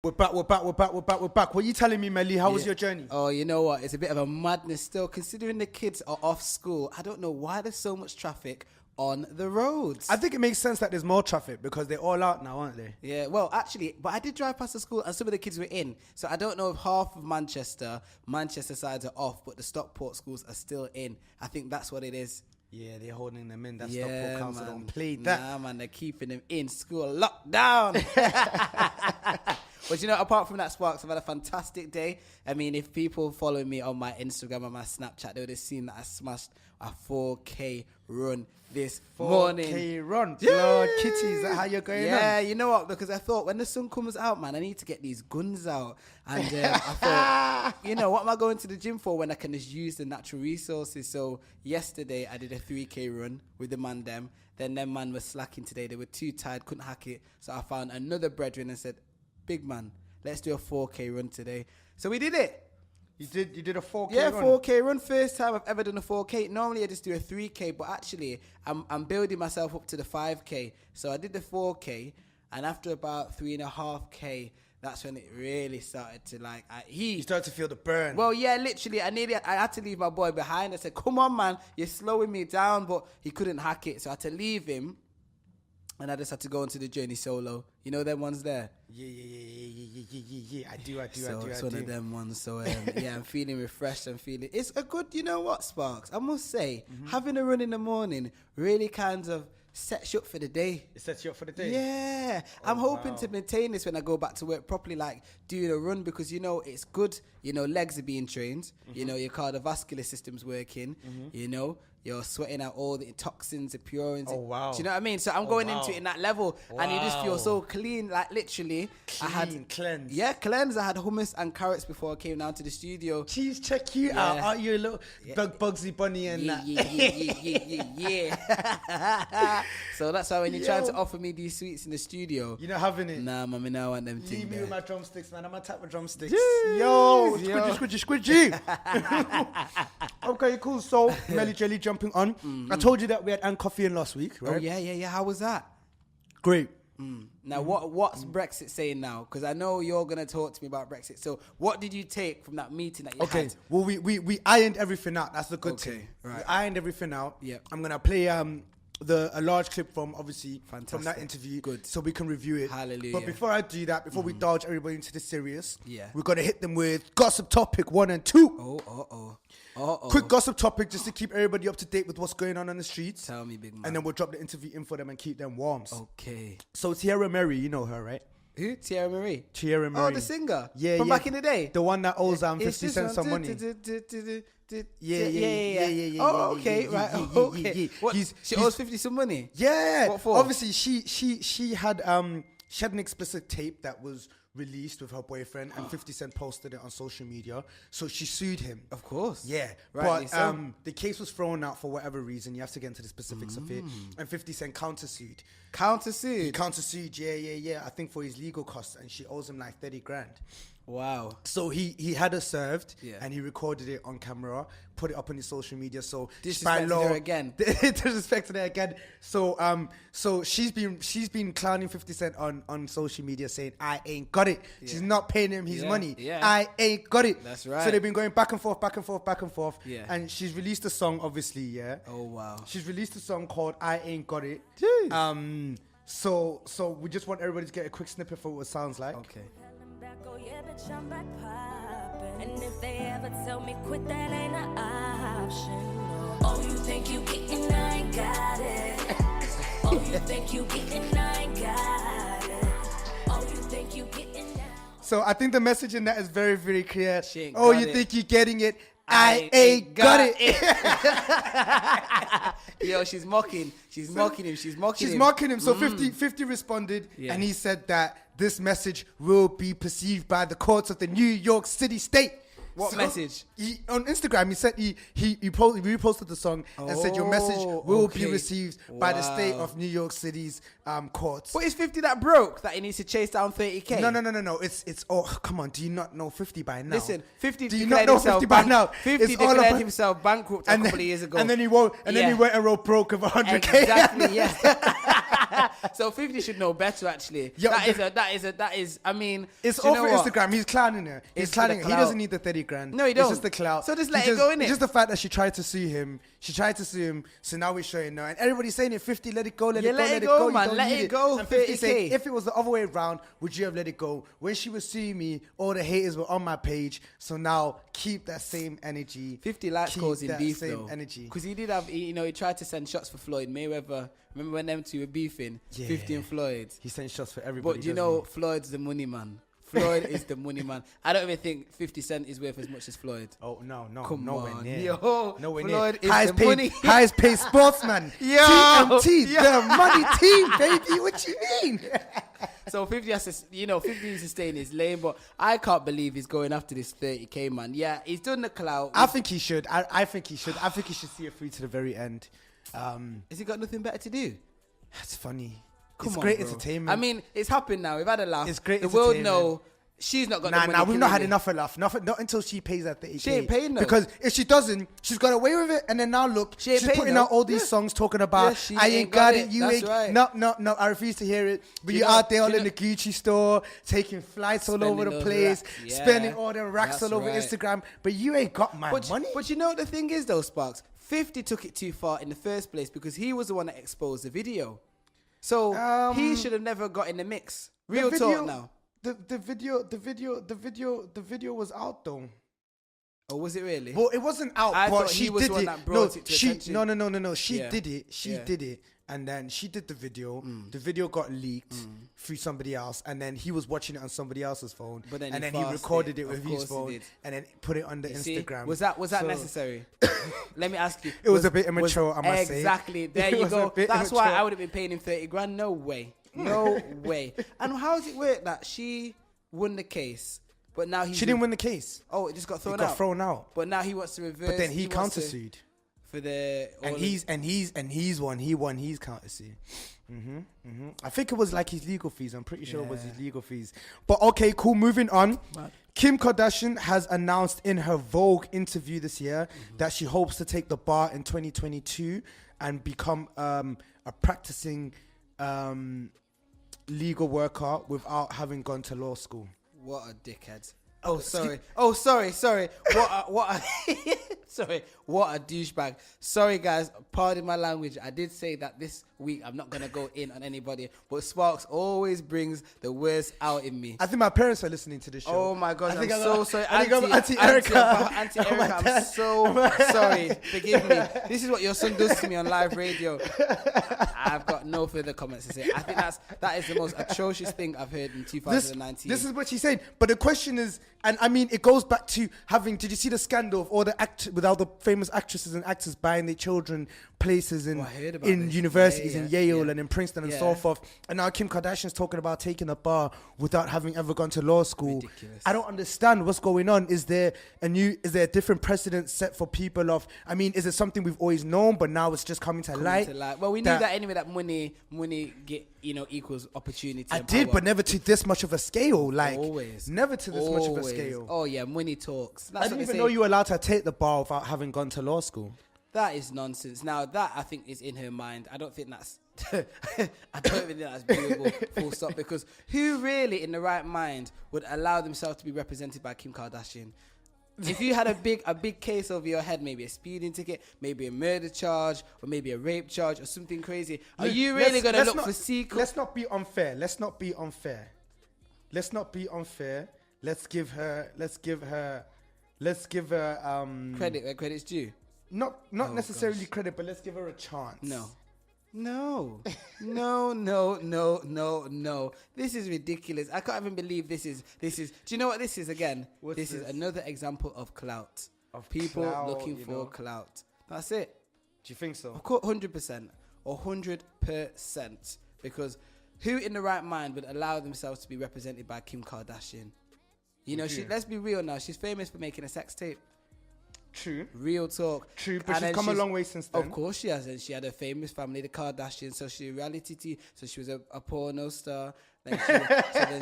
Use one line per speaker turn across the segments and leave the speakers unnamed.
We're back. What are you telling me, Melly? How was your journey?
Oh, you know what? It's a bit of a madness still, considering the kids are off school. I don't know why there's so much traffic on the roads.
I think it makes sense that there's more traffic because they're all out now, aren't they?
Yeah, well, actually, but I did drive past the school and some of the kids were in. So I don't know if half of Manchester sides are off, but the Stockport schools are still in. I think that's what it is.
Yeah, they're holding them in. That Stockport Council don't play that.
Nah, man, they're keeping them in school locked down. But you know, apart from that, Sparkz, I've had a fantastic day. I mean, if people follow me on my Instagram and my Snapchat, they would have seen that I smashed a 4K run this morning.
4K run. Blood kitty, is that how you're going on?
Yeah, you know what? Because I thought when the sun comes out, man, I need to get these guns out. And I thought, you know, what am I going to the gym for when I can just use the natural resources? So yesterday I did a 3K run with the man them. Then them man was slacking today. They were too tired, couldn't hack it. So I found another brethren and said, big man, let's do a 4K run today. So we did it.
You did a 4K run?
Yeah, 4K run. First time I've ever done a 4K. Normally I just do a 3K, but actually I'm building myself up to the 5K. So I did the 4K, and after about 3.5K, that's when it really started to you
started to feel the burn.
Well, yeah, literally, I had to leave my boy behind. I said, come on, man, you're slowing me down, but he couldn't hack it. So I had to leave him. And I just had to go into the journey solo. You know them ones there?
Yeah. I do.
It's one of them ones. So, yeah, I'm feeling refreshed. It's a good, you know what, Sparkz? I must say, having a run in the morning really kind of sets you up for the day.
It sets you up for the day?
Yeah. I'm hoping to maintain this when I go back to work properly, like doing a run, because, you know, it's good. You know, legs are being trained. You know, your cardiovascular system's working. You know, you're sweating out all the toxins, the purines.
Oh, wow.
Do you know what I mean? So I'm going into it in that level. Wow. And you just feel so clean, like literally.
Cleanse.
Yeah, cleanse. I had hummus and carrots before I came down to the studio.
Cheese, check you out. Aren't you a little Bugsy Bunny and that?
Yeah. So that's why when you're trying to offer me these sweets in the studio.
You're not having it?
Nah, man, I want them things.
Leave me with my drumsticks, man. I'm going to tap my drumsticks.
Jeez.
Yo, squidgy. Okay, cool. So, Melly Jelly jumping on. I told you that we had Ann Coffey in last week, right?
Oh, yeah. How was that?
Great.
Now, what's Brexit saying now? Because I know you're going to talk to me about Brexit. So, what did you take from that meeting that you had?
Okay, well, we ironed everything out. That's the good thing.
Right.
We ironed everything out.
Yep.
I'm going to play a large clip from, obviously, from that interview.
Good.
So we can review it.
Hallelujah.
But before I do that, before we dodge everybody into the serious,
Yeah.
we're going to hit them with gossip topic 1 and 2. Quick gossip topic just to keep everybody up to date with what's going on the streets.
Tell me, big man.
And then we'll drop the interview in for them and keep them warm.
Okay.
So Teairra Mari, you know her, right?
Who? Teairra Mari?
Teairra Mari.
Oh, the singer?
Yeah,
From back in the day?
The one that owes 50 cents some money. Yeah.
Oh, okay, right. Okay. What? She owes 50 some money?
Yeah.
What for?
Obviously, she had an explicit tape that was released with her boyfriend, and 50 Cent posted it on social media. So she sued him.
Of course.
Yeah.
Right,
but the case was thrown out for whatever reason. You have to get into the specifics of it. And 50 Cent countersued.
Countersued?
Countersued, yeah. I think for his legal costs, and she owes him like 30 grand.
Wow.
So he had her served,
Yeah.
and he recorded it on camera, put it up on his social media. So
Disrespected her again.
Disrespected her again. So she's been clowning 50 Cent on social media, saying I ain't got it. Yeah. She's not paying him his money.
Yeah.
I ain't got it.
That's right.
So they've been going back and forth.
Yeah.
And she's released a song, obviously. Yeah.
Oh wow.
She's released a song called I Ain't Got It.
Jeez.
So we just want everybody to get a quick snippet for what it sounds like.
Okay.
Yeah, bitch, I'm back poppin'. And if they ever tell me quit, that ain't an option. Oh, you think you getting, I ain't got it. Oh, you think you getting, I ain't got it. Oh, you think you getting now.
So I think the message in that is very, very clear.
Oh,
you think you're getting it? I ain't got it.
Yo, she's mocking him. She's mocking him.
So 50 responded, and he said that this message will be perceived by the courts of the New York City state.
What message?
On Instagram, he said he reposted the song and said your message will be received by the state of New York City's courts.
But is 50 that broke that he needs to chase down 30K?
No. It's come on. Do you not know 50 by now?
Listen, 50
do you not know 50 by now?
50 declared himself bankrupt a couple of years ago.
And then he went and wrote broke of 100K.
Exactly, yeah. So 50 should know better, actually.
Yeah,
That is. I mean,
it's
do you
all
know
for
what?
Instagram. He's clowning her. He's
It's for the
clowning her. He
clout.
doesn't need the 30 grand.
No, he
It's
don't.
just the clout.
So just let it go, innit?
It's just the fact that she tried to sue him. She tried to sue him. So now we're showing her. And everybody's saying it, 50, let it go, let
Yeah,
it go,
let
let
it
it
go,
go. You
man.
don't
Let
need
it go,
And 50 saying,
30K.
if it was the other way around, would you have let it go? When she was suing me, all the haters were on my page. So now keep that same energy.
50 likes
Keep
causing
that
beef,
same
though.
energy.
Because he did have, he tried to send shots for Floyd Mayweather. Remember when them two were beefing?
Yeah.
50 and Floyd.
He sent shots for everybody.
But you know, Floyd's the money man. Floyd is the money man. I don't even think 50 Cent is worth as much as Floyd.
Oh, no,
Come
nowhere
on.
near.
Yo,
Nowhere
Floyd
near.
is the money.
Highest paid sportsman.
Yo.
TMT,
Yo.
the money team, baby. What you mean?
So 50 has to, 50 needs to stay in his lane, but I can't believe he's going after this 30K, man. Yeah, he's done the clout.
I think he should. I think he should. I think he should see it through to the very end.
Has he got nothing better to do?
That's funny.
Come
It's
on,
great
bro.
entertainment.
I mean, it's happened now. We've had a laugh.
It's great
The world
entertainment.
know she's not got the money.
Nah, we've not had
clearly.
enough of laugh. Not until she pays that 30K.
She ain't paying, though.
Because if she doesn't, she's got away with it. And then now look,
She ain't
she's
paying,
putting
though.
out all these songs talking about,
Yeah, she
I ain't got it, you
That's
ain't.
right.
No, I refuse to hear it. But
You
you're
know-
out there all
you
in
know-
the Gucci store, taking flights all over
Spending
the
those
place,
racks. Yeah.
spending all them racks
That's
all over
right.
Instagram. But you ain't got my money.
But you know what the thing is, though, Sparkz? 50 took it too far in the first place because he was the one that exposed the video. So he should have never got in the mix. Real talk now.
The video was out though.
Oh, was it really?
Well, it wasn't out,
I
but
thought
she
he was
did
the one
it.
that brought it to attention.
No. She
Yeah.
did it. She
Yeah.
did it, and then she did the video. The video got leaked through somebody else, and then he was watching it on somebody else's phone.
But then
and
he
then he
fasted.
recorded it
Of
with
course
his
he
phone,
did.
and then put it on the
You see?
Instagram.
Was that
So-
necessary? Let me ask you.
It was a bit immature, I must say.
Exactly. There
It
you
was a
go.
bit
That's why
immature.
I would have been paying him 30 grand. No way. No way. And how does it work that she won the case, but now
She didn't win the case.
Oh, it just got thrown
It got
out.
thrown out.
But now he wants to reverse.
But then he
wants to-
countersued.
for the.
And he's won. He won his countersue. I think it was like his legal fees. I'm pretty sure it was his legal fees. But okay, cool. Moving on.
Right.
Kim Kardashian has announced in her Vogue interview this year that she hopes to take the bar in 2022 and become a practicing legal worker without having gone to law school.
What a dickhead. Oh, sorry. Oh, sorry. Sorry. What a douchebag. Sorry, guys. Pardon my language. I did say that this week I'm not going to go in on anybody, but Sparkz always brings the worst out in me.
I think my parents are listening to this show.
Oh my gosh, I'm
I
so sorry.
I think I'm Auntie Erica.
Auntie Erica, I'm so sorry. Forgive me. This is what your son does to me on live radio. I've got no further comments to say. I think that is the most atrocious thing I've heard in 2019.
This is what she's saying. But the question is, and I mean, it goes back to did you see the scandal of all the famous actresses and actors buying their children places in
I heard about this.
universities in Yale
yeah.
and in Princeton and
Yeah.
so forth. And now Kim Kardashian's talking about taking a bar without having ever gone to law school.
Ridiculous.
I don't understand what's going on. Is there a different precedent set for people is it something we've always known, but now it's just coming to light?
Well, we knew that anyway, that money get, equals opportunity.
I
and
did,
power.
but never to this much of a scale. Like,
Always.
never to this much of a
Always.
scale.
Oh yeah, money talks. That's
I
what
didn't
they
even
say.
know you were allowed to take the bar without having gone to law school.
That is nonsense. Now that I think is in her mind. I don't think that's. I don't even think that's doable. Full stop. Because who really, in the right mind, would allow themselves to be represented by Kim Kardashian? If you had a big case over your head, maybe a speeding ticket, maybe a murder charge, or maybe a rape charge, or something crazy, are you really gonna look for secret?
Let's not be unfair. Let's give her
Credit where credit's due.
not necessarily credit, but let's give her a chance.
No. This is ridiculous. I can't even believe this is. Do you know what this is again? This is another example of clout. Of people
clout,
looking for clout. That's it.
Do you think so?
Of course, 100%. 100%. Because who in the right mind would allow themselves to be represented by Kim Kardashian? Let's be real now. She's famous for making a sex tape.
True.
Real talk.
True, but
And
she's
then
come a long way since then.
Of course she has. And she had a famous family, the Kardashians. So she reality TV. So she was a porno star. Then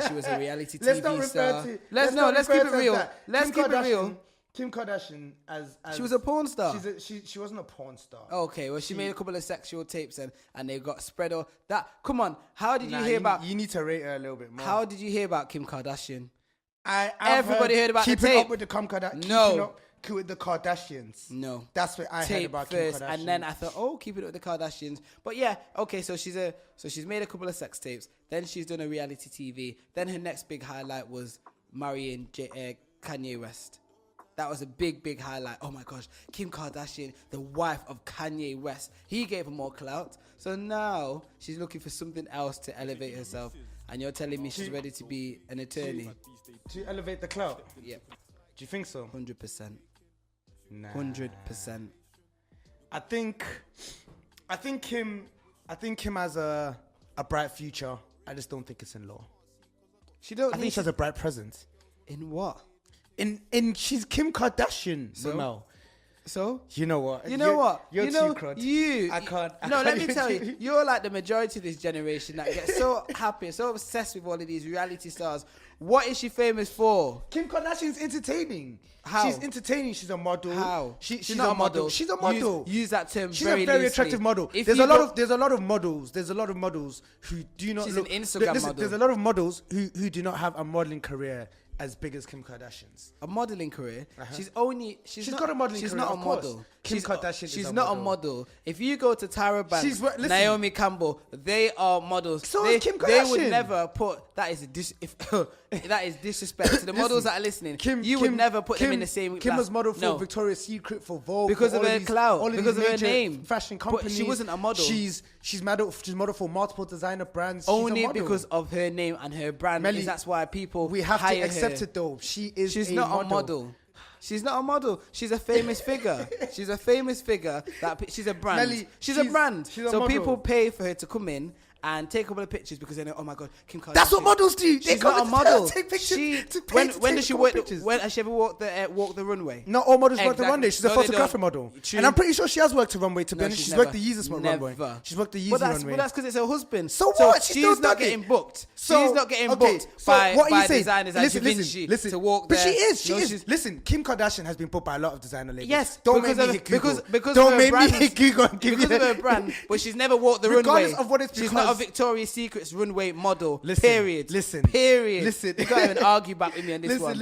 she was a reality
Let's
TV
not refer
star.
to.
Let's keep it real. Let's keep it real.
Kim Kardashian as
She was a porn star.
She wasn't a porn star.
Okay, well, she made a couple of sexual tapes and they got spread all that. Come on, how did you hear about?
You need to rate her a little bit more.
How did you hear about Kim Kardashian?
Everybody
heard about the
keeping
tape.
up with the Kardashians.
No.
With the Kardashians.
No.
That's what I heard
Tape
about
first,
Kim Kardashian.
and then I thought, oh, keep it with the Kardashians. But yeah, okay, so she's made a couple of sex tapes. Then she's done a reality TV. Then her next big highlight was marrying Kanye West. That was a big highlight. Oh my gosh, Kim Kardashian, the wife of Kanye West. He gave her more clout. So now she's looking for something else to elevate herself. And you're telling me she's ready to be an attorney?
To elevate the clout?
Yep.
Do you think so?
100%.
Nah.
100%.
I think Kim has a bright future. I just don't think it's in law.
She In what?
She's Kim Kardashian.
So? So?
You know what?
You know what?
You're too crud. I can't.
Let me tell you. You're like the majority of this generation that gets so happy, so obsessed with all of these reality stars. What is she famous for?
Kim Kardashian's entertaining.
How?
She's entertaining. She's a model.
How?
She's not a model. She's a model.
Use that term
She's
very
a very
loosely.
attractive model. There's a lot of models who do not
She's
look.
an Instagram model.
There's a lot of models who do not have a modeling career as big as Kim Kardashian's.
A modeling career. She's not,
got a modeling
she's
career.
Not a
of course.
model.
Kim Kardashian is
She's
a
not
model.
a model. If you go to Teairra Mari,
listen.
Naomi Campbell, they are models.
So
they,
is Kim
They would
Kardashian.
never put that is that is disrespect to the models that are listening. You would never put them in the same.
Kim
class.
was model for
No.
Victoria's Secret, for Vogue,
Because
for
of
all
her
these-
clout,
all
because
these
of her
major
name.
fashion
But
companies.
she wasn't a model.
She's model for multiple designer brands. She's
Only
a model.
because of her name and her brand.
Melly,
That's why people
we have
hire
to accept
her.
it though. She's
not a model. She's not a model. She's a famous figure. She's a famous figure. She's a brand.
Melly,
she's a brand.
she's a
So
model.
people pay for her to come in and take a couple of pictures because they know, oh my God, Kim Kardashian.
That's what models do. They
She's
come
not a
to
model.
take pictures.
When does she walk? When has she ever walked the runway?
Not all models work the
Exactly.
runway. She's a
No, they
photographer
don't.
model.
True.
And I'm pretty sure she has worked the runway, to be
No,
honest. She's
never.
worked the Yeezus runway.
Never.
She's worked the
But
Yeezy runway.
that's because it's her husband.
So what? She still
she's not
done it.
getting booked.
So,
she's not getting
okay,
booked
so
by
what are you saying?
designers like Da Vinci to walk
But
there.
she is. She
No,
is.
she's-
Listen, Kim Kardashian has been booked by a lot of designer labels.
Yes,
don't
because
make me
of-
hit Google.
because
don't
of her
make me
brand.
hit Google and give
because
you
of her brand, but she's never walked the
Regardless
runway.
of what it's
she's not a
because-
Victoria's Secret's runway model.
Listen,
period.
listen,
Period.
listen.
You can't even argue back with me on this one.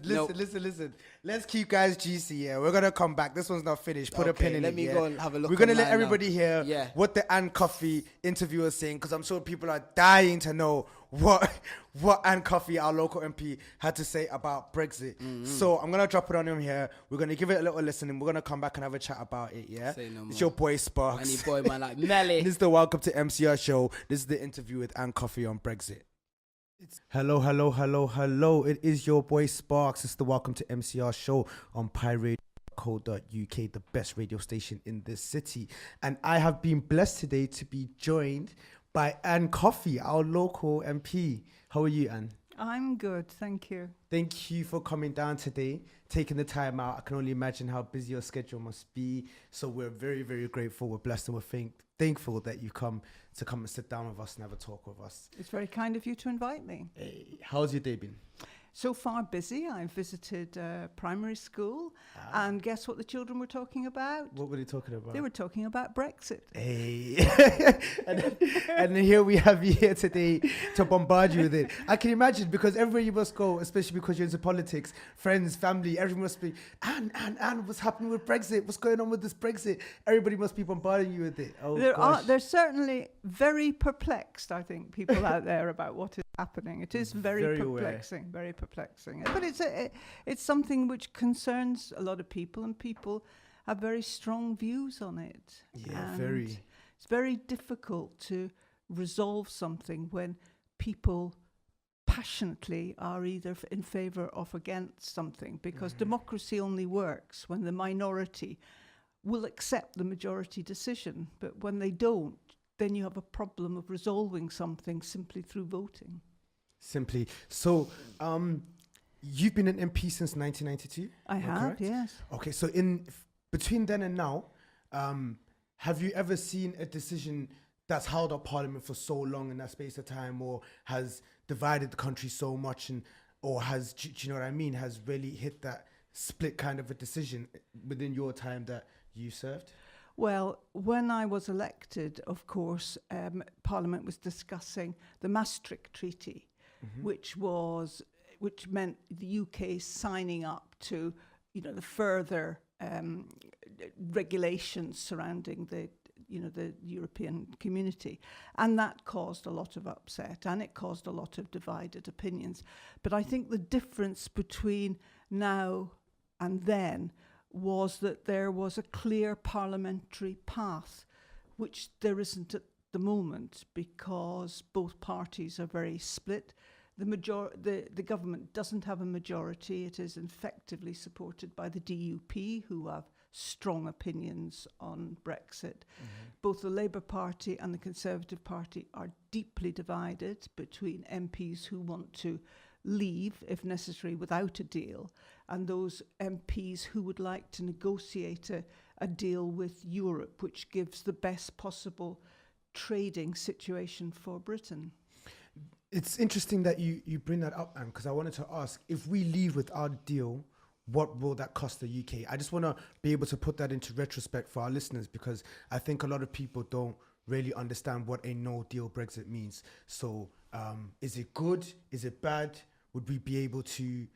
Nope.
Listen. Let's keep guys juicy here. We're gonna come back. This one's not finished. Put a
Okay,
pin in
let
it.
me
yeah?
go and have a look
We're gonna let
online
everybody
now.
hear
Yeah.
what the Ann Coffey interviewer is saying, because I'm sure people are dying to know what Ann Coffey, our local MP, had to say about Brexit. So I'm gonna drop it on him here. We're gonna give it a little listen, and we're gonna come back and have a chat about it. Yeah.
Say no
It's
more.
your boy Sparkz.
Any boy man like Melly.
This is the Welcome to MCR show. This is the interview with Ann Coffey on Brexit. Hello. It is your boy Sparkz. It's the Welcome to MCR show on PiRadio.co.uk, the best radio station in this city. And I have been blessed today to be joined by Ann Coffey, our local MP. How are you, Ann?
I'm good, thank you.
Thank you for coming down today, taking the time out. I can only imagine how busy your schedule must be. So we're very, very grateful. We're blessed and we're thankful that you come and sit down with us and have a talk with us.
It's very kind of you to invite me.
Hey, how's your day been?
So far busy. I visited primary school and guess what the children were talking about?
What were they talking about?
They were talking about Brexit.
Hey. and then here we have you here today to bombard you with it. I can imagine, because everywhere you must go, especially because you're into politics, friends, family, everyone must be, Ann, what's happening with Brexit? What's going on with this Brexit? Everybody must be bombarding you with it. Oh, gosh.
They're certainly very perplexed, I think, people out there about what is happening. It is very perplexing, very perplexing. But it's something which concerns a lot of people, and people have very strong views on it.
Yeah,
and
very.
It's very difficult to resolve something when people passionately are either in favour or against something, because democracy only works when the minority will accept the majority decision. But when they don't, then you have a problem of resolving something simply through voting.
Simply. So, you've been an MP since 1992?
I have,
correct?
yes.
Okay, so between then and now, have you ever seen a decision that's held up Parliament for so long in that space of time, or has divided the country so much, or has, do you know what I mean, has really hit that split kind of a decision within your time that you served?
Well, when I was elected, of course, Parliament was discussing the Maastricht Treaty, which meant the UK signing up to, the further regulations surrounding the European community. And that caused a lot of upset, and it caused a lot of divided opinions. But I think the difference between now and then was that there was a clear parliamentary path, which there isn't at the moment, because both parties are very split. The government doesn't have a majority. It is effectively supported by the DUP, who have strong opinions on Brexit. Both the Labour Party and the Conservative Party are deeply divided between MPs who want to leave, if necessary, without a deal, and those MPs who would like to negotiate a deal with Europe, which gives the best possible trading situation for Britain.
It's interesting that you bring that up, Anne, because I wanted to ask, if we leave without a deal, what will that cost the UK? I just want to be able to put that into retrospect for our listeners, because I think a lot of people don't really understand what a no-deal Brexit means. So is it good? Is it bad? Would we be able to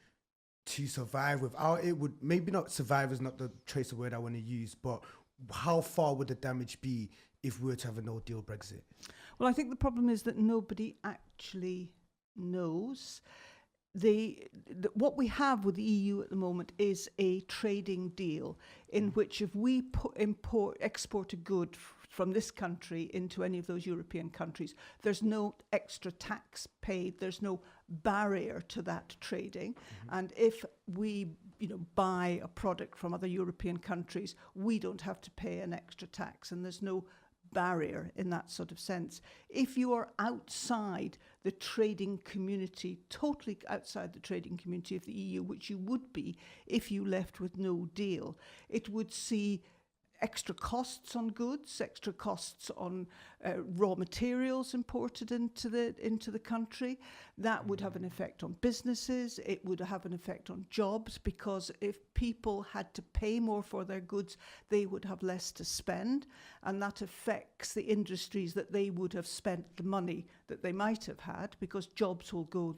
survive without it? Maybe not survive is not the choice of word I want to use, but how far would the damage be if we were to have a no-deal Brexit?
Well, I think the problem is that nobody actually knows. What we have with the EU at the moment is a trading deal in which if we export a good from this country into any of those European countries, there's no extra tax paid, there's no barrier to that trading. And if we buy a product from other European countries, we don't have to pay an extra tax, and there's no barrier in that sort of sense. If you are outside the trading community, totally outside the trading community of the EU, which you would be if you left with no deal, it would see extra costs on goods, extra costs on raw materials imported into the country. That would have an effect on businesses. It would have an effect on jobs, because if people had to pay more for their goods, they would have less to spend, and that affects the industries that they would have spent the money that they might have had, because jobs will go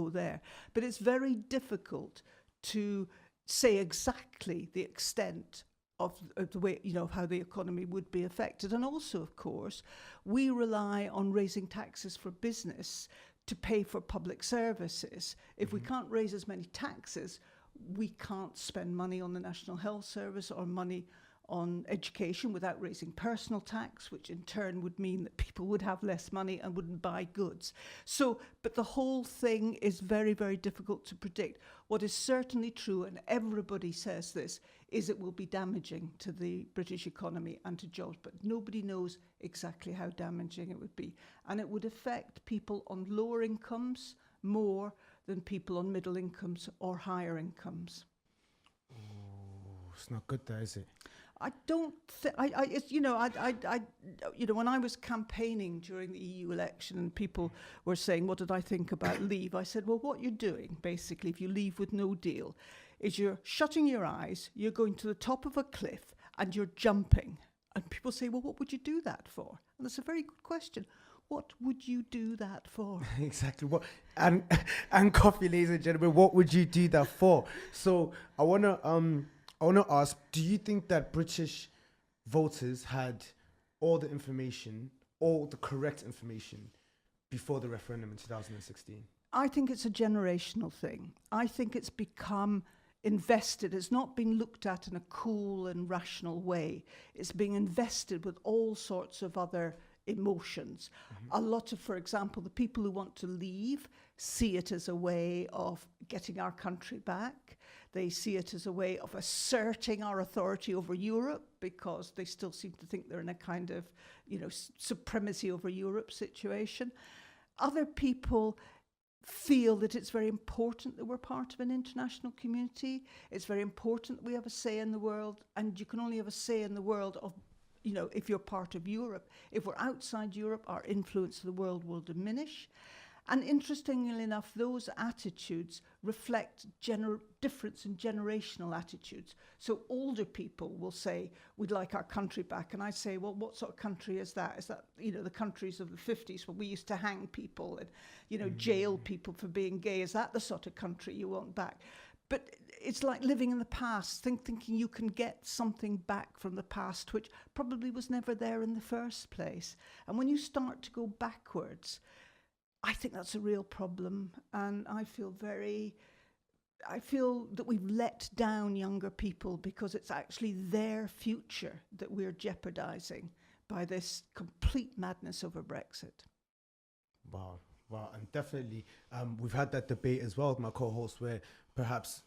there. But it's very difficult to say exactly the extent of the way, of how the economy would be affected. And also, of course, we rely on raising taxes for business to pay for public services. If we can't raise as many taxes, we can't spend money on the National Health Service or money on education without raising personal tax, which in turn would mean that people would have less money and wouldn't buy goods. So, but the whole thing is very, very difficult to predict. What is certainly true, and everybody says this, is it will be damaging to the British economy and to jobs, but nobody knows exactly how damaging it would be. And it would affect people on lower incomes more than people on middle incomes or higher incomes.
Oh, it's not good there, is it?
I don't think, when I was campaigning during the EU election and people were saying, what did I think about leave? I said, well, what you're doing, basically, if you leave with no deal, is you're shutting your eyes, you're going to the top of a cliff and you're jumping. And people say, well, what would you do that for? And that's a very good question. What would you do that for?
Exactly. What and Coffey, ladies and gentlemen, what would you do that for? So I want to ask, do you think that British voters had all the information, all the correct information before the referendum in 2016?
I think it's a generational thing. I think it's become invested. It's not been looked at in a cool and rational way. It's being invested with all sorts of other emotions. A lot of, for example, the people who want to leave see it as a way of getting our country back. They see it as a way of asserting our authority over Europe, because they still seem to think they're in a kind of, supremacy over Europe situation. Other people feel that it's very important that we're part of an international community. It's very important that we have a say in the world, and you can only have a say in the world of, if you're part of Europe. If we're outside Europe, our influence in the world will diminish. And interestingly enough, those attitudes reflect difference in generational attitudes. So older people will say, we'd like our country back. And I say, well, what sort of country is that? Is that, the countries of the 50s where we used to hang people and, jail people for being gay? Is that the sort of country you want back? But it's like living in the past, thinking you can get something back from the past, which probably was never there in the first place. And when you start to go backwards, I think that's a real problem. And I feel that we've let down younger people because it's actually their future that we're jeopardizing by this complete madness over Brexit.
Wow, and definitely we've had that debate as well with my co-host, where perhaps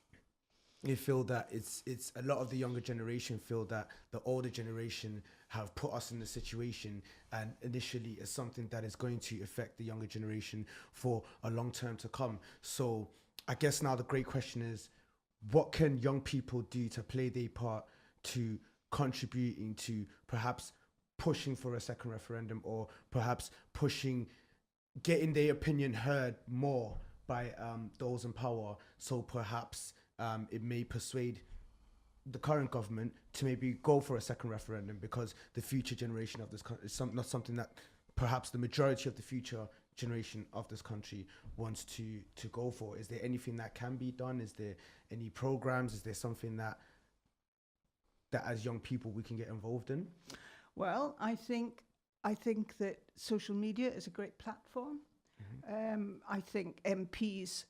they feel that it's a lot of the younger generation feel that the older generation have put us in the situation, and initially it's something that is going to affect the younger generation for a long term to come. So I guess now the great question is, what can young people do to play their part to contributing to perhaps pushing for a second referendum, or perhaps getting their opinion heard more by those in power, so perhaps it may persuade the current government to maybe go for a second referendum, because the future generation of this country is not something that perhaps the majority of the future generation of this country wants to go for. Is there anything that can be done? Is there any programs? Is there something that as young people we can get involved in?
Well, I think that social media is a great platform. I think MPs,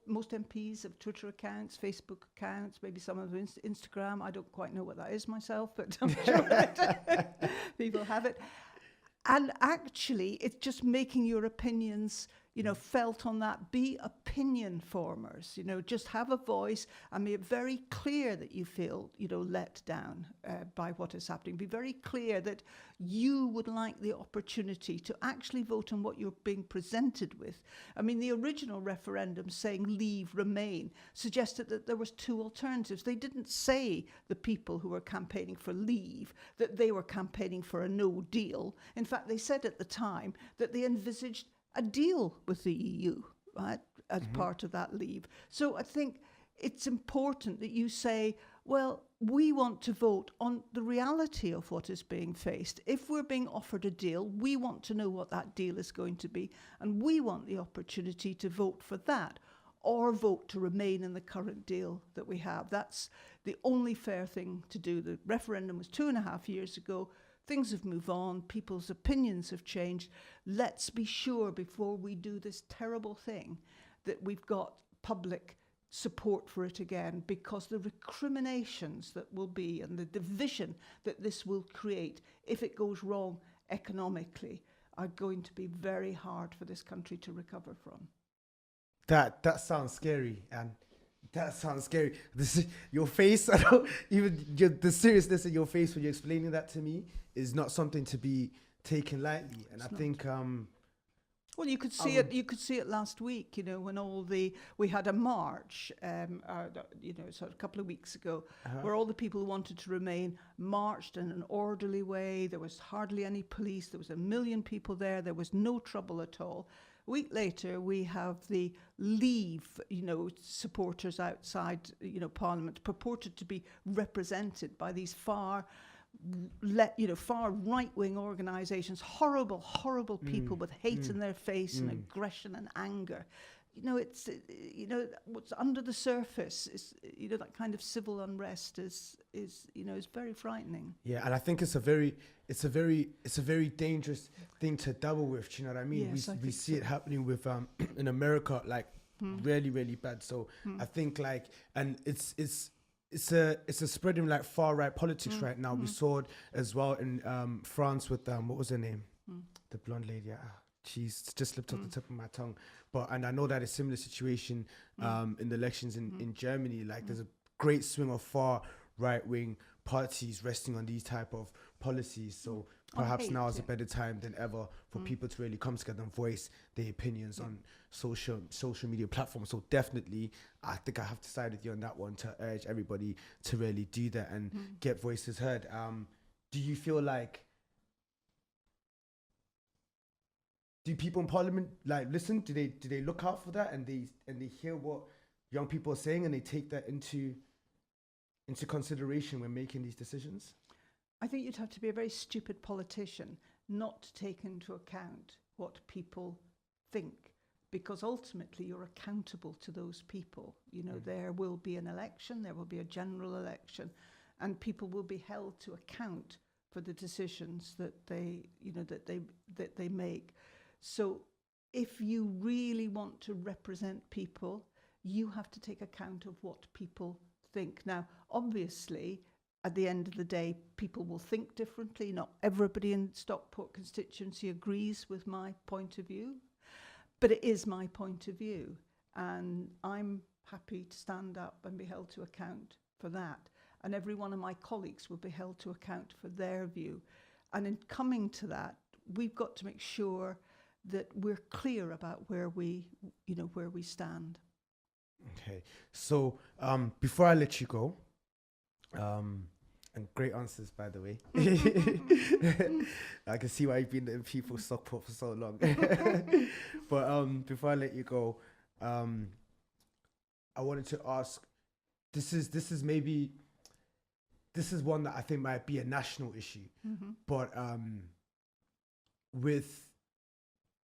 most MPs have Twitter accounts, Facebook accounts, maybe some of them Instagram. I don't quite know what that is myself, but I'm sure that people have it. And actually, it's just making your opinions, felt on that. Be opinion formers, just have a voice and make it very clear that you feel, let down by what is happening. Be very clear that you would like the opportunity to actually vote on what you're being presented with. I mean, the original referendum saying leave, remain, suggested that there was two alternatives. They didn't say, the people who were campaigning for leave, that they were campaigning for a no deal. In fact, they said at the time that they envisaged a deal with the EU, right, as part of that leave. So I think it's important that you say, well, we want to vote on the reality of what is being faced. If we're being offered a deal, we want to know what that deal is going to be, and we want the opportunity to vote for that, or vote to remain in the current deal that we have. That's the only fair thing to do. The referendum was 2.5 years ago. Things have moved on. People's opinions have changed. Let's be sure before we do this terrible thing that we've got public support for it again, because the recriminations that will be and the division that this will create if it goes wrong economically are going to be very hard for this country to recover from.
That sounds scary, and that sounds scary. Your face, I don't even the seriousness in your face when you're explaining that to me is not something to be taken lightly. And I think
well, you could see it. You could see it last week. When we had a march. Sort of a couple of weeks ago, where all the people who wanted to remain marched in an orderly way. There was hardly any police. There was 1 million people there. There was no trouble at all. A week later, we have the Leave, supporters outside, Parliament, purported to be represented by these far right-wing organisations, horrible people with hate in their face and aggression and anger. It's what's under the surface is that kind of civil unrest is very frightening.
Yeah, and I think it's a very dangerous thing to dabble with. Do you know what I mean?
Yes,
we see it happening with in America, like really bad. So I think and it's a spreading like far right politics right now. We saw it as well in France with what was her name? The blonde lady. She's just slipped off the tip of my tongue. And I know that a similar situation in the elections in Germany. Like there's a great swing of far right wing parties resting on these type of policies. So perhaps now is a better time than ever for people to really come together and voice their opinions on social media platforms. So definitely, I think I have to side with you on that one, to urge everybody to really do that and get voices heard. Do you feel like do people in Parliament like listen? Do they look out for that and they hear what young people are saying and they take that into consideration when making these decisions?
I think you'd have to be a very stupid politician not to take into account what people think, because ultimately you're accountable to those people. You know, there will be an election, there will be a general election, and people will be held to account for the decisions that they make. So if you really want to represent people, you have to take account of what people think. Now, obviously, at the end of the day, people will think differently. Not everybody in Stockport constituency agrees with my point of view, but it is my point of view. And I'm happy to stand up and be held to account for that. And every one of my colleagues will be held to account for their view. And in coming to that, we've got to make sure that we're clear about where we stand.
Okay, so before I let you go, and great answers, by the way. I can see why you've been in people's Stockport for so long. But before I let you go, I wanted to ask, this is one that I think might be a national issue, but with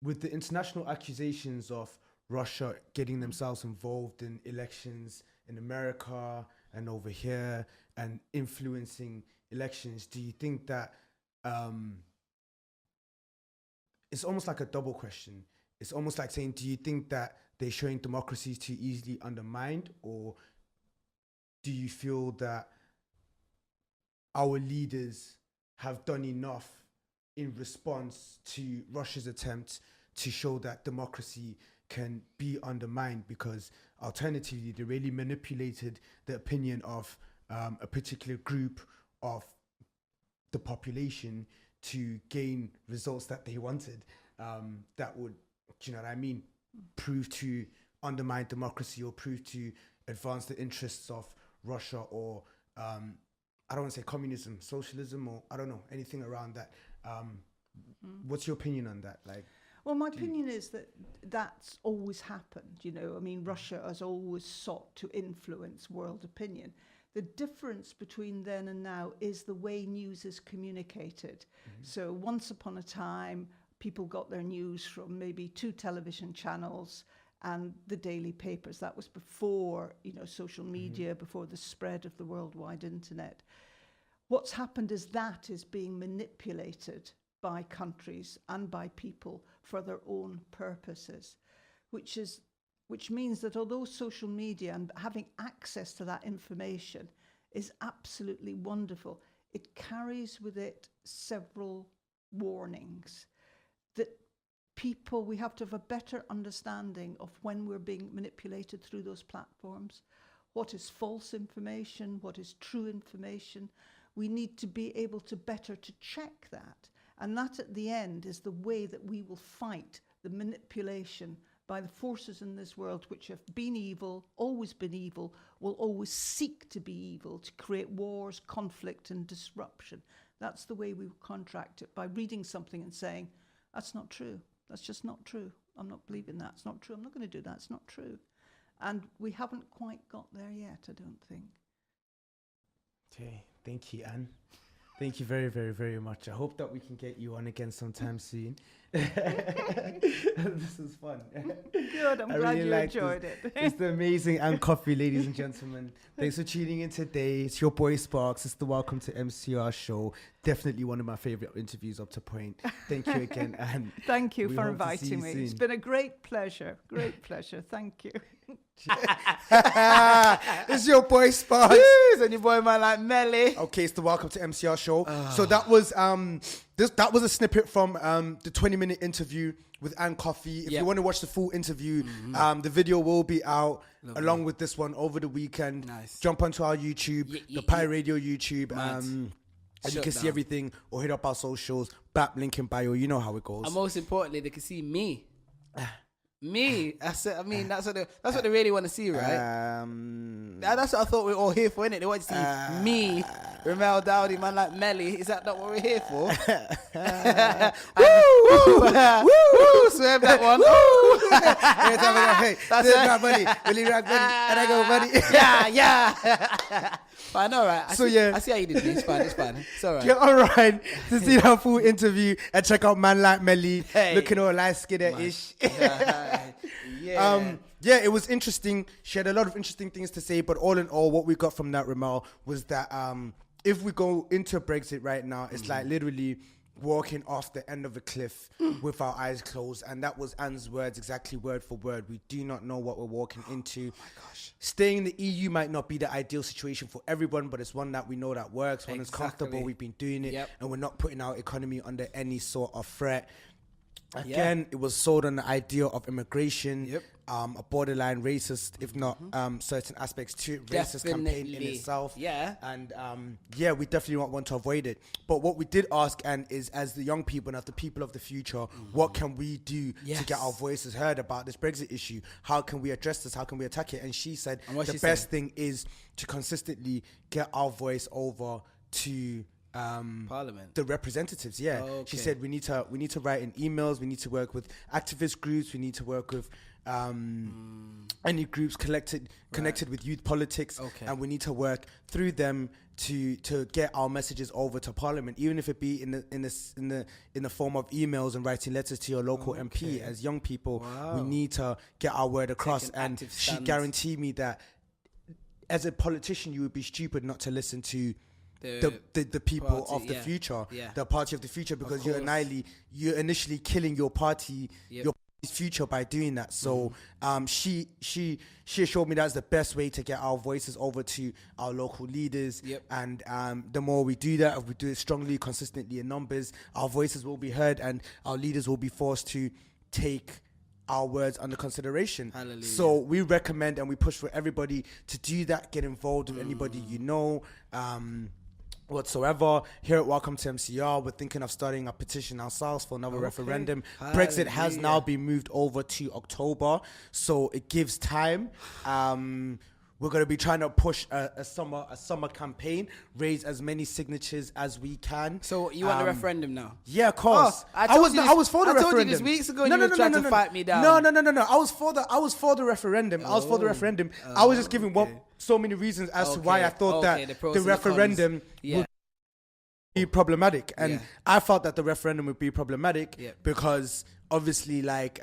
the international accusations of Russia getting themselves involved in elections in America and over here and influencing elections, do you think that it's almost like a double question? It's almost like saying, do you think that they're showing democracy is too easily undermined, or do you feel that our leaders have done enough in response to Russia's attempt to show that democracy can be undermined? Because alternatively, they really manipulated the opinion of a particular group of the population to gain results that they wanted, that would, do you know what I mean, prove to undermine democracy or prove to advance the interests of Russia, or I don't want to say communism, socialism, or I don't know, anything around that. What's your opinion on that? Like,
well, my opinion is that that's always happened. You know, I mean, Russia has always sought to influence world opinion. The difference between then and now is the way news is communicated. So once upon a time, people got their news from maybe 2 television channels and the daily papers. That was before, you know, social media, before the spread of the worldwide internet. What's happened is that is being manipulated by countries and by people for their own purposes, which means that although social media and having access to that information is absolutely wonderful, it carries with it several warnings that we have to have a better understanding of when we're being manipulated through those platforms, what is false information, what is true information. We need to be able to better to check that. And that at the end is the way that we will fight the manipulation by the forces in this world which have been evil, always been evil, will always seek to be evil, to create wars, conflict and disruption. That's the way we will contract it, by reading something and saying, that's not true. That's just not true. I'm not believing that. It's not true. I'm not going to do that. It's not true. And we haven't quite got there yet, I don't think.
Okay, thank you, Anne. Thank you very, very, very much. I hope that we can get you on again sometime soon. This is fun.
Good, I'm glad you enjoyed it.
It's the amazing Ann Coffey, ladies and gentlemen. Thanks for tuning in today. It's your boy Sparkz. It's the Welcome to MCR show. Definitely one of my favorite interviews up to point. Thank you again, Anne.
Thank you for inviting me. It's been a great pleasure. Great pleasure. Thank you.
It's your boy Sparkz.
And your boy man like Melly.
Okay, it's the Welcome to MCR show. So that was that was a snippet from the 20-minute interview with Ann Coffey. If you want to watch the full interview, the video will be out along with this one over the weekend.
Nice.
Jump onto our YouTube, the Pi Radio YouTube, and you can see everything, or hit up our socials. BAP link in bio. You know how it goes.
And most importantly, they can see me. Me, that's what they really want to see, right? That's what I thought we were all here for, innit? They want to see me Ramel Dowdy, man like Melly. Is that not what we're here for? Woo! Swerve that one.
Every time I go, hey,
That's
this
it.
is my money. Will you rock money? And I go, money.
Yeah. Fine, all right. I see how you did it. It's fine. It's all right.
Get online to see that full interview and check out Man Like Melly,
Hey.
looking all light skinned-ish.
Yeah.
Yeah, it was interesting. She had a lot of interesting things to say, but all in all, what we got from that, Ramel, was that if we go into Brexit right now, it's like literally walking off the end of a cliff with our eyes closed. And that was Anne's words, exactly word for word. We do not know what we're walking into. Oh my gosh. Staying in the EU might not be the ideal situation for everyone, but it's one that we know that works. One is comfortable. We've been doing it, and we're not putting our economy under any sort of threat. Again, it was sold on the idea of immigration, a borderline racist, if not certain aspects to it, racist campaign in itself.
Yeah.
And we definitely want to avoid it. But what we did ask, and is as the young people and as the people of the future, what can we do to get our voices heard about this Brexit issue? How can we address this? How can we attack it? And she said the best thing is to consistently get our voice over to
Parliament,
the representatives. She said we need to write in emails, we need to work with activist groups, we need to work with any groups connected with youth politics, and we need to work through them to get our messages over to Parliament, even if it be in the form of emails and writing letters to your local MP. As young people, we need to get our word across. And she guaranteed me that as a politician, you would be stupid not to listen to the people
party,
of the future,
yeah.
the party of the future, because you're initially killing your party, your party's future by doing that. So she assured me that's the best way to get our voices over to our local leaders. And the more we do that, if we do it strongly, consistently in numbers, our voices will be heard and our leaders will be forced to take our words under consideration.
Hallelujah.
So we recommend and we push for everybody to do that, get involved with anybody you know, whatsoever. Here at Welcome to MCR, we're thinking of starting a petition ourselves for another referendum. Brexit has now been moved over to October, so it gives time. We're going to be trying to push a summer campaign, raise as many signatures as we can.
So you want the referendum now?
Yeah, of course.
I was for the referendum. I told you this
weeks
ago, and you were trying to fight me down.
No. I was for the referendum. I was just giving so many reasons as to why I thought that the referendum would be problematic, and I felt that the referendum would be problematic because obviously, like,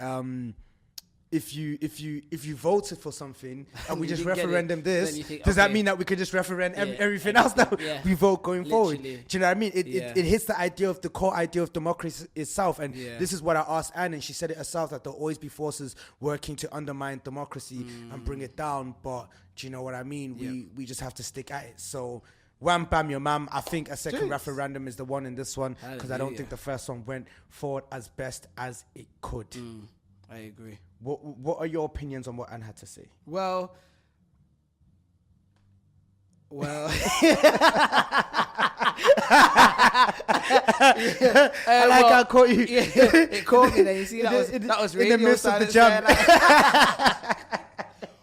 if you voted for something and we just referendum this, does that mean that we could just referendum everything else that we vote going forward? Do you know what I mean? It hits the idea of the core idea of democracy itself, and this is what I asked Anne, and she said it herself, that there'll always be forces working to undermine democracy and bring it down. But do you know what I mean? We just have to stick at it. So wham bam your mam. I think a second referendum is the one in this one, because I don't think the first one went forward as best as it could.
I agree.
What are your opinions on what Anne had to say?
Well.
I like how I caught you.
It caught me there. You see, that was radio
in the midst of the
silence
jam.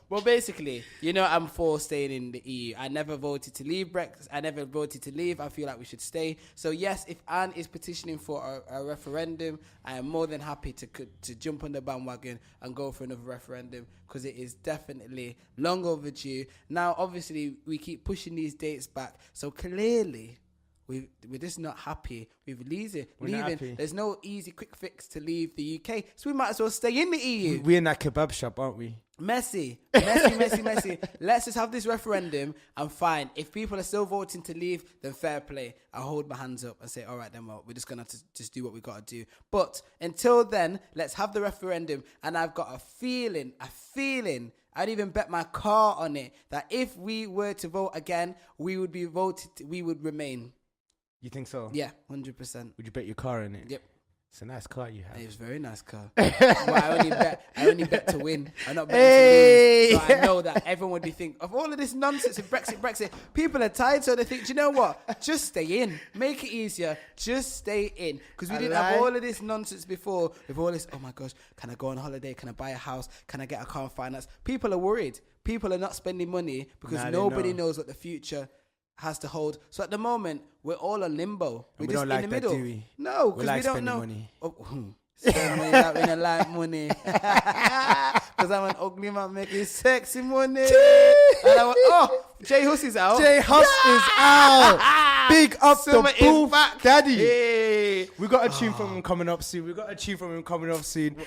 Well, basically, I'm for staying in the EU. I never voted to leave Brexit. I never voted to leave. I feel like we should stay. So yes, if Anne is petitioning for a referendum, I am more than happy to jump on the bandwagon and go for another referendum, because it is definitely long overdue. Now, obviously, we keep pushing these dates back. So clearly, we're just not happy with leaving. There's no easy, quick fix to leave the UK. So we might as well stay in the EU.
We're in that kebab shop, aren't we?
Messy. Let's just have this referendum and fine. If people are still voting to leave, then fair play. I'll hold my hands up and say, all right, then we're just going to have to just do what we got to do. But until then, let's have the referendum. And I've got a feeling, I'd even bet my car on it, that if we were to vote again, we would remain.
You think so?
Yeah, 100%.
Would you bet your car in it?
Yep.
It's a nice car you have.
It was a very nice car. But I only bet to win. I'm not betting to lose. So I know that everyone would be thinking of all of this nonsense of Brexit. People are tired, so they think, do you know what? Just stay in. Make it easier. Just stay in. Because we didn't have all of this nonsense before. With all this, oh my gosh, can I go on holiday? Can I buy a house? Can I get a car and finance? People are worried. People are not spending money because nobody knows what the future has to hold. So at the moment, we're all on limbo. We're
And we
just
don't like
in the
that,
middle.
do we?
No,
We
because
like
we don't
spending
know.
money.
Spend money that we don't like money. Because I'm an ugly man making sexy money. And I went, Jay Huss is out.
Jay Huss is out. Big up
Summer
the booth,
is back.
daddy.
Hey.
We got a tune from him coming up soon.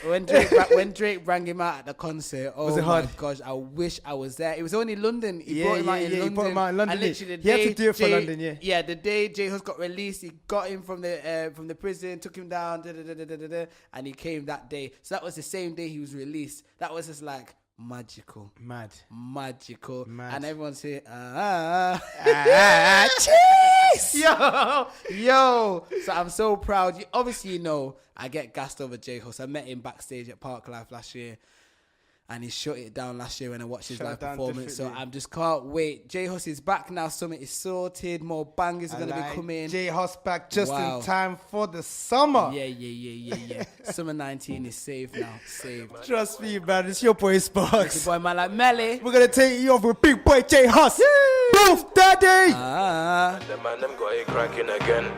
When Drake rang him out at the concert,
Was it
my
hard?
gosh, I wish I was there. It was only London. He
Yeah,
brought him out in
he
London.
brought him out in London,
And
yeah.
literally the
He had to
day
do it for London, yeah.
Yeah, the day Jay Huss got released, he got him from the prison, took him down, and he came that day. So that was the same day he was released. That was just like magical. Magical.
Mad.
And everyone's here,
Cheese!
Yo. So I'm so proud. Obviously, I get gassed over Jay Huss. I met him backstage at Park Life last year. And he shut it down last year when I watched his live performance. So I just can't wait. Jay Huss is back now. Summit is sorted. More bangers are going to be coming.
Jay Huss back just
Wow.
in time for the summer.
Yeah. Summer 19 is saved now. Saved.
Trust me, man. It's your boy Sparkz.
Boy, man, like Melly.
We're going to take you off with big boy Jay Huss. Boof, daddy.
Ah.
The man them got it cracking again.